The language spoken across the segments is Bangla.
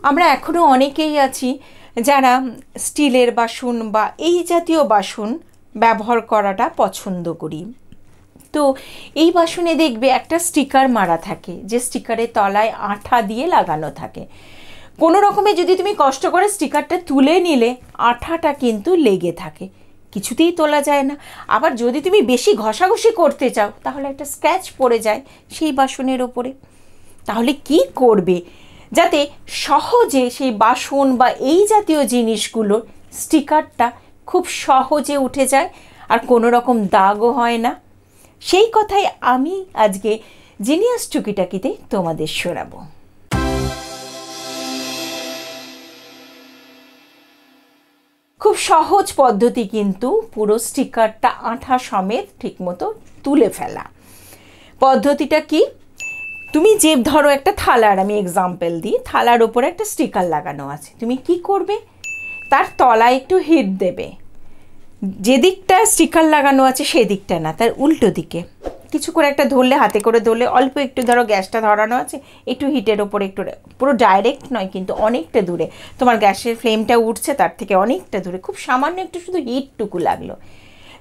আমরা এখনও অনেকেই আছি যারা স্টিলের বাসন বা এই জাতীয় বাসন ব্যবহার করাটা পছন্দ করি। তো এই বাসনে দেখবে একটা স্টিকার মারা থাকে, যে স্টিকারের তলায় আঠা দিয়ে লাগানো থাকে। কোনো রকমে যদি তুমি কষ্ট করে স্টিকারটা তুলে নিলে আঠাটা কিন্তু লেগে থাকে, কিছুতেই তোলা যায় না। আবার যদি তুমি বেশি ঘষাঘষি করতে চাও তাহলে একটা স্ক্র্যাচ পড়ে যায় সেই বাসনের ওপরে। তাহলে কি করবে যাতে সহজে সেই বাসন বা এই জাতীয় জিনিসগুলোর স্টিকারটা খুব সহজে উঠে যায় আর কোনো রকম দাগও হয় না? সেই কথাই আমি আজকে জিনিয়াস টুকি টাকিতে তোমাদের শোনাবো। খুব সহজ পদ্ধতি কিন্তু পুরো স্টিকারটা আঠা সমেত ঠিকমতো তুলে ফেলা। পদ্ধতিটা কি? তুমি যে ধরো একটা থালার, আমি এক্সাম্পল দিই, থালার ওপরে একটা স্টিকার লাগানো আছে, তুমি কি করবে? তার তলায় একটু হিট দেবে, যে দিকটা স্টিকার লাগানো আছে সেদিকটা না, তার উল্টো দিকে কিছু করে একটা ধরলে, হাতে করে ধরলে, অল্প একটু ধরো গ্যাসটা ধরানো আছে, একটু হিটের ওপরে একটু, পুরো ডাইরেক্ট নয় কিন্তু অনেকটা দূরে, তোমার গ্যাসের ফ্লেমটা উঠছে তার থেকে অনেকটা দূরে, খুব সামান্য একটু শুধু হিটটুকু লাগলো।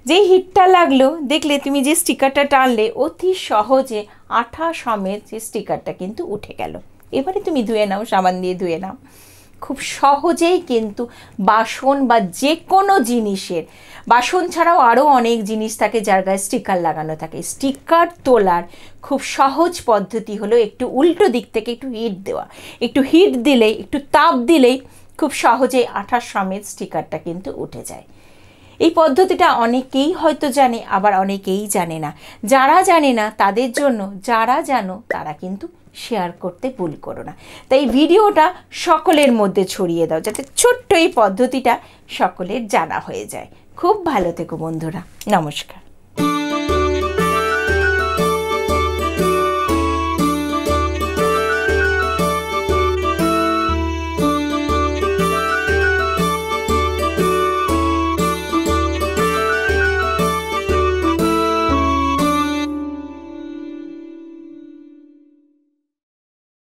যেই হিটটা লাগলো দেখলে তুমি যে স্টিকারটা টানলে অতি সহজে আঠা সমেত যে স্টিকারটা কিন্তু উঠে গেল। এবারে তুমি ধুয়ে নাও, সাবান দিয়ে ধুয়ে নাও। খুব সহজেই কিন্তু বাসন বা যে কোনো জিনিসের, বাসন ছাড়াও আরও অনেক জিনিস থাকে যার গায়ে স্টিকার লাগানো থাকে, স্টিকার তোলার খুব সহজ পদ্ধতি হলো একটু উল্টো দিক থেকে একটু হিট দেওয়া। একটু হিট দিলেই, একটু তাপ দিলেই খুব সহজেই আঠা সমেত স্টিকারটা কিন্তু উঠে যায়। এই পদ্ধতিটা অনেকেই হয়তো জানে, আবার অনেকেই জানে না। যারা জানে না তাদের জন্য, যারা জানো তারা কিন্তু শেয়ার করতে ভুল করো না। তাই ভিডিওটা সকলের মধ্যে ছড়িয়ে দাও যাতে ছোট্ট এই পদ্ধতিটা সকলের জানা হয়ে যায়। খুব ভালো থেকো বন্ধুরা, নমস্কার।